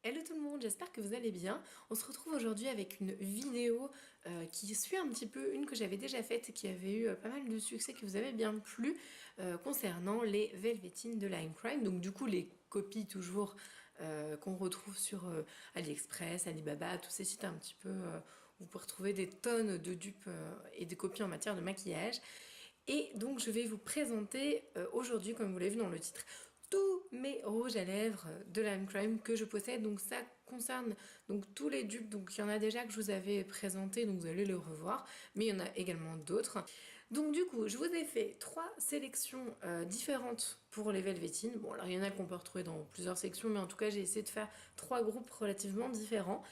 Hello tout le monde, j'espère que vous allez bien. On se retrouve aujourd'hui avec une vidéo qui suit un petit peu une que j'avais déjà faite et qui avait eu pas mal de succès, qui vous avait bien plu, concernant les Velvetines de Lime Crime. Donc du coup les copies toujours qu'on retrouve sur AliExpress, Alibaba, tous ces sites un petit peu où vous pouvez retrouver des tonnes de dupes et de copies en matière de maquillage. Et donc je vais vous présenter aujourd'hui, comme vous l'avez vu dans le titre, tous mes rouges à lèvres de Lime Crime que je possède. Donc ça concerne donc tous les dupes. Donc il y en a déjà que je vous avais présenté, donc vous allez le revoir, mais il y en a également d'autres. Donc du coup, je vous ai fait trois sélections différentes pour les Velvetines. Bon, alors il y en a qu'on peut retrouver dans plusieurs sections, mais en tout cas j'ai essayé de faire trois groupes relativement différents.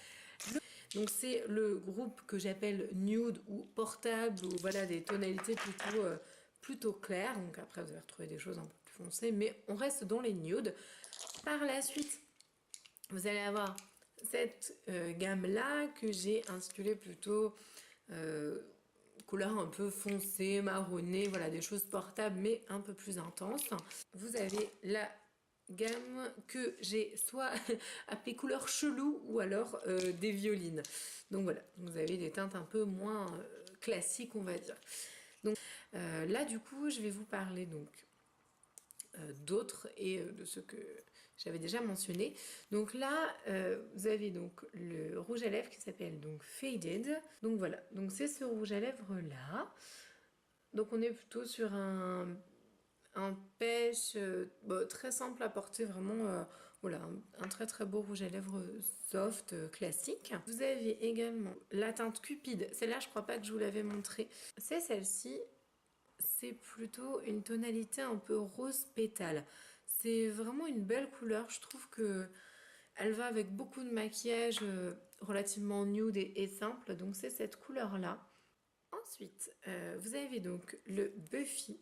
Donc c'est le groupe que j'appelle nude ou portable, ou voilà, des tonalités plutôt claires. Donc après vous allez retrouver des choses un peu plus foncées, mais on reste dans les nudes. Par la suite, vous allez avoir cette gamme là que j'ai intitulée plutôt couleur un peu foncée, marronnée, voilà, des choses portables mais un peu plus intenses. Vous avez la gamme que j'ai soit appelée couleur chelou ou alors des violines. Donc voilà, vous avez des teintes un peu moins classiques, on va dire. Donc là du coup je vais vous parler donc d'autres et de ceux que j'avais déjà mentionnés. Donc là vous avez donc le rouge à lèvres qui s'appelle donc Faded. Donc voilà, donc c'est ce rouge à lèvres là. Donc on est plutôt sur un pêche très simple à porter, vraiment voilà, un très très beau rouge à lèvres soft classique. Vous avez également la teinte Cupide, celle-là je crois pas que je vous l'avais montré, c'est celle-ci. C'est plutôt une tonalité un peu rose pétale. C'est vraiment une belle couleur, je trouve que elle va avec beaucoup de maquillage relativement nude et simple, donc c'est cette couleur là. Ensuite, vous avez donc le Buffy.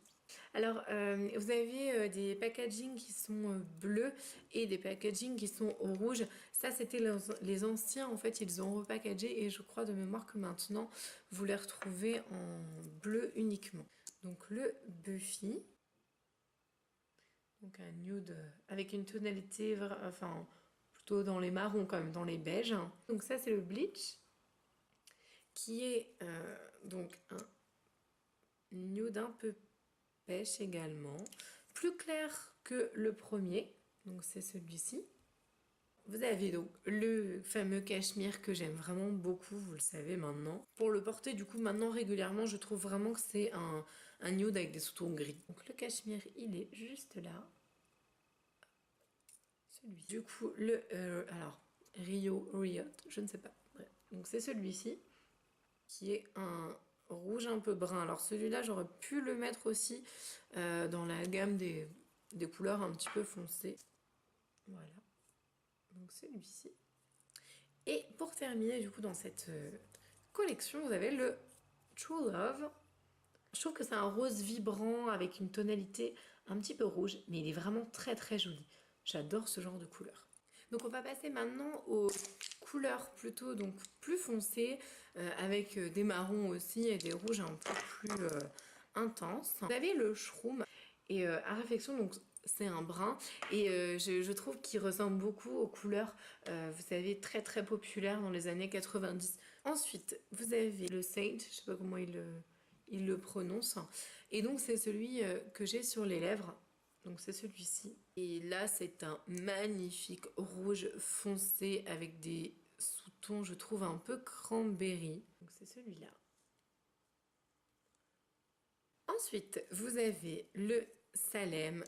Alors, vous avez des packagings qui sont bleus et des packagings qui sont rouges. Ça, c'était les anciens. En fait, ils ont repackagé et je crois de mémoire que maintenant, vous les retrouvez en bleu uniquement. Donc, le Buffy. Donc, un nude avec une tonalité, enfin, plutôt dans les marrons quand même, dans les beiges. Donc, ça, c'est le Bleach qui est donc un nude un peu pêche également, plus clair que le premier, donc c'est celui-ci. Vous avez donc le fameux cachemire que j'aime vraiment beaucoup, vous le savez maintenant. Pour le porter du coup maintenant régulièrement, je trouve vraiment que c'est un nude avec des sous-tons gris. Donc le cachemire il est juste là, celui. Du coup le alors Riot, je ne sais pas. Bref. Donc c'est celui-ci qui est un rouge un peu brun. Alors celui-là, j'aurais pu le mettre aussi dans la gamme des couleurs un petit peu foncées. Voilà, donc celui-ci. Et pour terminer, du coup, dans cette collection, vous avez le True Love. Je trouve que c'est un rose vibrant avec une tonalité un petit peu rouge, mais il est vraiment très très joli. J'adore ce genre de couleur. Donc on va passer maintenant aux couleurs plutôt donc plus foncées, avec des marrons aussi et des rouges un peu plus intenses. Vous avez le Shroom et à réflexion, donc c'est un brun et je trouve qu'il ressemble beaucoup aux couleurs vous savez très très populaires dans les années 90. Ensuite vous avez le Sage, je sais pas comment il le prononce, et donc c'est celui que j'ai sur les lèvres. Donc c'est celui-ci. Et là, c'est un magnifique rouge foncé avec des sous-tons, je trouve, un peu cranberry. Donc c'est celui-là. Ensuite, vous avez le Salem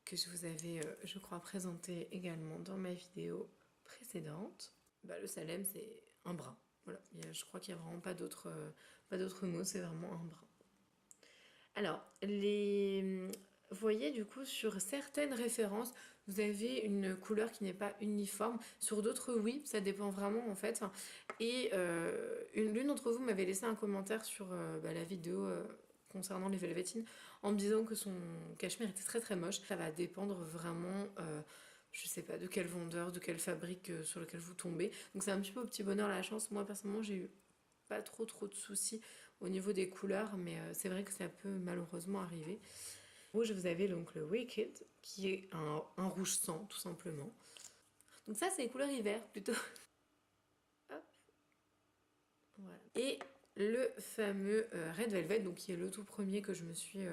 que je vous avais, je crois, présenté également dans ma vidéo précédente. Bah, le Salem, c'est un brun. Voilà, je crois qu'il n'y a vraiment pas d'autre mots, c'est vraiment un brun. Alors, vous voyez du coup sur certaines références, vous avez une couleur qui n'est pas uniforme. Sur d'autres, oui, ça dépend vraiment en fait. Et l'une d'entre vous m'avait laissé un commentaire sur la vidéo concernant les Velvetines en me disant que son cachemire était très très moche. Ça va dépendre vraiment, je sais pas de quel vendeur, de quelle fabrique sur lequel vous tombez. Donc c'est un petit peu au petit bonheur la chance. Moi personnellement, j'ai eu pas trop de soucis au niveau des couleurs, mais c'est vrai que ça peut malheureusement arriver. Rouge, vous avez donc le Wicked, qui est un rouge sang, tout simplement. Donc ça, c'est les couleurs hiver plutôt. Hop. Voilà. Et le fameux Red Velvet, donc qui est le tout premier que je me suis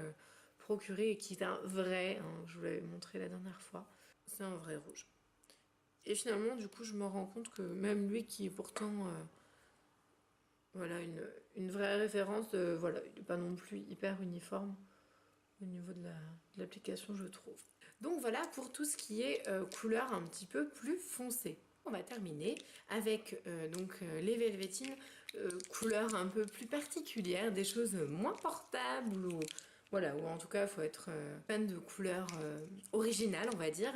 procuré et qui est un vrai, hein, je vous l'avais montré la dernière fois, c'est un vrai rouge. Et finalement, du coup, je me rends compte que même lui qui est pourtant voilà, une vraie référence, voilà, il n'est pas non plus hyper uniforme au niveau de l'application, je trouve. Donc voilà pour tout ce qui est couleur un petit peu plus foncée. On va terminer avec les Velvetines, couleurs un peu plus particulières, des choses moins portables ou voilà, ou en tout cas il faut être fan de couleurs originales, on va dire.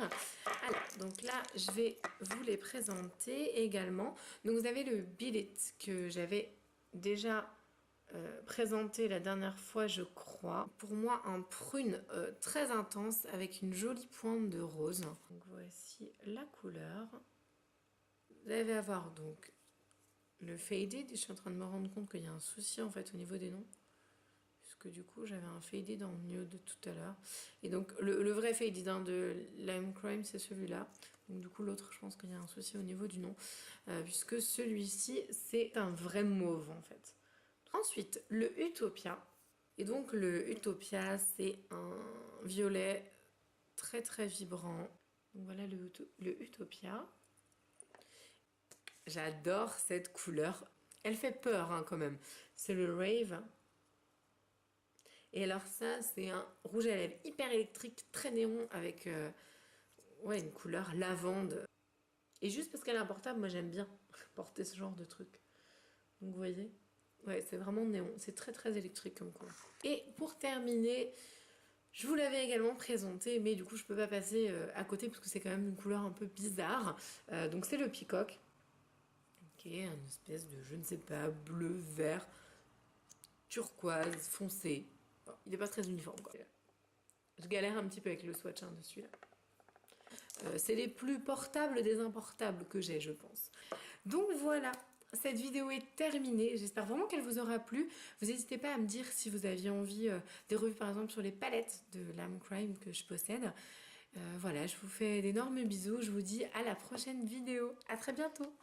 Alors, donc là je vais vous les présenter également. Donc vous avez le Billet que j'avais déjà présenté la dernière fois, je crois. Pour moi, un prune très intense avec une jolie pointe de rose. Donc voici la couleur. Vous allez avoir donc le faded. Je suis en train de me rendre compte qu'il y a un souci en fait au niveau des noms. Puisque du coup, j'avais un faded dans le milieu de tout à l'heure. Et donc, le vrai faded de Lime Crime, c'est celui-là. Donc du coup, l'autre, je pense qu'il y a un souci au niveau du nom. Puisque celui-ci, c'est un vrai mauve en fait. Ensuite, le Utopia. Et donc le Utopia, c'est un violet très très vibrant. Donc voilà le Utopia. J'adore cette couleur. Elle fait peur hein, quand même. C'est le Rave. Et alors ça, c'est un rouge à lèvres hyper électrique, très néon, avec ouais, une couleur lavande. Et juste parce qu'elle est portable, moi j'aime bien porter ce genre de truc. Donc vous voyez, ouais, c'est vraiment néon. C'est très très électrique comme couleur. Et pour terminer, je vous l'avais également présenté, mais du coup je peux pas passer à côté parce que c'est quand même une couleur un peu bizarre. Donc c'est le Peacock, qui est une espèce de, je ne sais pas, bleu, vert, turquoise, foncé. Bon, il n'est pas très uniforme quoi. Je galère un petit peu avec le swatch hein, de celui-là. C'est les plus portables des importables que j'ai, je pense. Donc voilà, cette vidéo est terminée. J'espère vraiment qu'elle vous aura plu. Vous n'hésitez pas à me dire si vous aviez envie des revues par exemple sur les palettes de Lime Crime que je possède. Voilà, je vous fais d'énormes bisous. Je vous dis à la prochaine vidéo. À très bientôt.